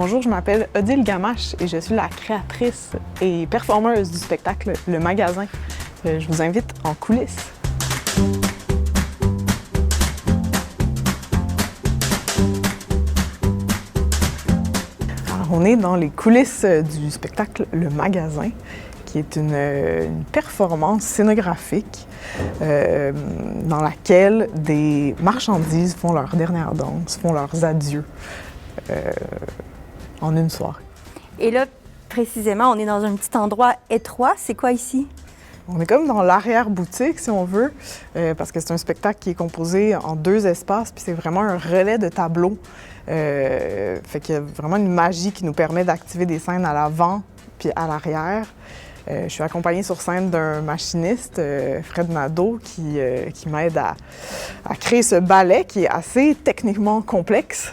Bonjour, je m'appelle Odile Gamache et je suis la créatrice et performeuse du spectacle Le Magasin. Je vous invite en coulisses. Alors, on est dans les coulisses du spectacle Le Magasin, qui est une performance scénographique dans laquelle des marchandises font leur dernière danse, font leurs adieux en une soirée. Et là, précisément, on est dans un petit endroit étroit. C'est quoi ici? On est comme dans l'arrière-boutique, si on veut, parce que c'est un spectacle qui est composé en 2 espaces, puis c'est vraiment un relais de tableaux. Fait qu'il y a vraiment une magie qui nous permet d'activer des scènes à l'avant puis à l'arrière. Je suis accompagnée sur scène d'un machiniste, Fred Nadeau, qui m'aide à créer ce ballet qui est assez techniquement complexe.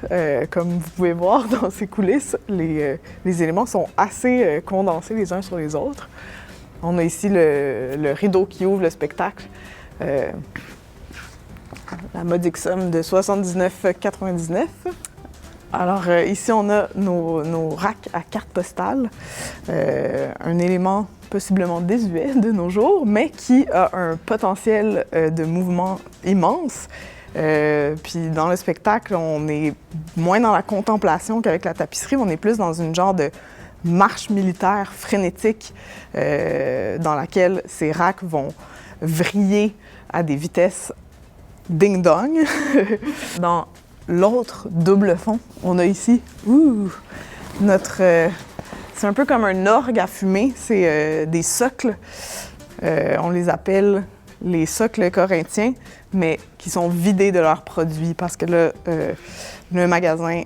Comme vous pouvez voir dans ces coulisses, les éléments sont assez condensés les uns sur les autres. On a ici le rideau qui ouvre le spectacle. La modique somme de 79,99 $. Alors ici, on a nos racks à cartes postales, un élément possiblement désuet de nos jours, mais qui a un potentiel de mouvement immense. Puis dans le spectacle, on est moins dans la contemplation qu'avec la tapisserie, on est plus dans une genre de marche militaire frénétique dans laquelle ces racks vont vriller à des vitesses ding-dong. Dans l'autre double fond, on a ici c'est un peu comme un orgue à fumer, c'est des socles. On les appelle les socles corinthiens, mais qui sont vidés de leurs produits parce que là, le magasin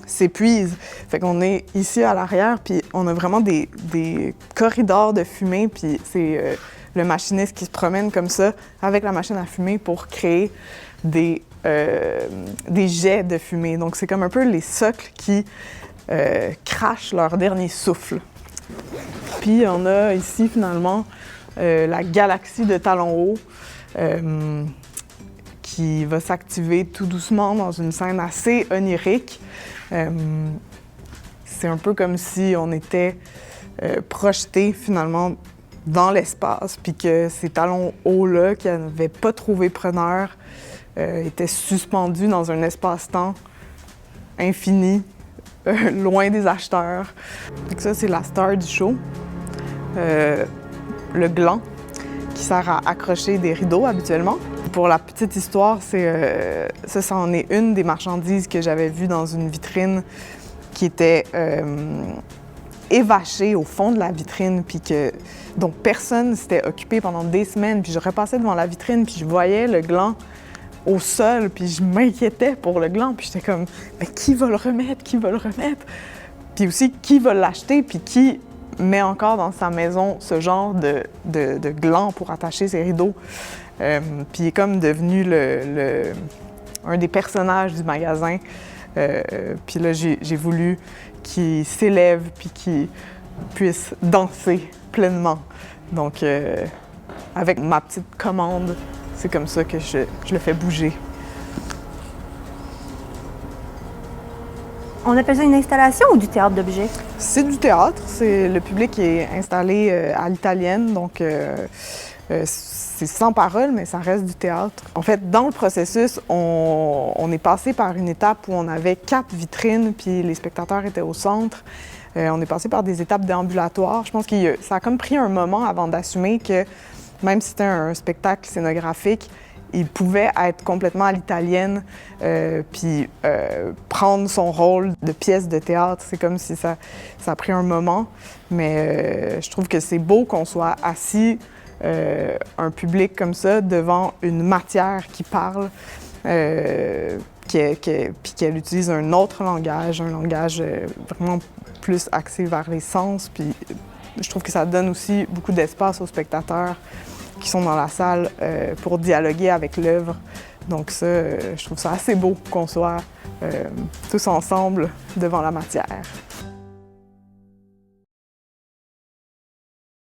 s'épuise. Fait qu'on est ici à l'arrière, puis on a vraiment des corridors de fumée, puis c'est le machiniste qui se promène comme ça avec la machine à fumer pour créer des jets de fumée. Donc c'est comme un peu les socles qui crachent leur dernier souffle. Puis on a ici finalement la galaxie de talons hauts qui va s'activer tout doucement dans une scène assez onirique. C'est un peu comme si on était projeté finalement dans l'espace, puis que ces talons hauts-là, qui n'avaient pas trouvé preneur, étaient suspendus dans un espace-temps infini, loin des acheteurs. Donc ça, c'est la star du show. Le gland, qui sert à accrocher des rideaux habituellement. Pour la petite histoire, ça en est une des marchandises que j'avais vues dans une vitrine qui était évachée au fond de la vitrine, puis dont personne s'était occupé pendant des semaines. Puis je repassais devant la vitrine, puis je voyais le gland au sol, puis je m'inquiétais pour le gland, puis j'étais comme « Mais qui va le remettre? Qui va le remettre? » Puis aussi, qui va l'acheter, puis qui met encore dans sa maison ce genre de gland pour attacher ses rideaux. Puis il est comme devenu un des personnages du magasin. Puis là, j'ai voulu qu'il s'élève puis qu'il puisse danser pleinement. Donc, avec ma petite commande, c'est comme ça que je le fais bouger. On appelle ça une installation ou du théâtre d'objets? C'est du théâtre. Le public est installé à l'italienne, donc c'est sans parole, mais ça reste du théâtre. En fait, dans le processus, on est passé par une étape où on avait 4 vitrines, puis les spectateurs étaient au centre. On est passé par des étapes déambulatoires. Je pense que ça a comme pris un moment avant d'assumer que même si c'était un spectacle scénographique, il pouvait être complètement à l'italienne, puis prendre son rôle de pièce de théâtre. C'est comme si ça a pris un moment, mais je trouve que c'est beau qu'on soit assis, un public comme ça, devant une matière qui parle, puis qu'elle utilise un autre langage, un langage vraiment plus axé vers les sens. Puis je trouve que ça donne aussi beaucoup d'espace aux spectateurs qui sont dans la salle pour dialoguer avec l'œuvre. Donc ça, je trouve ça assez beau qu'on soit tous ensemble devant la matière.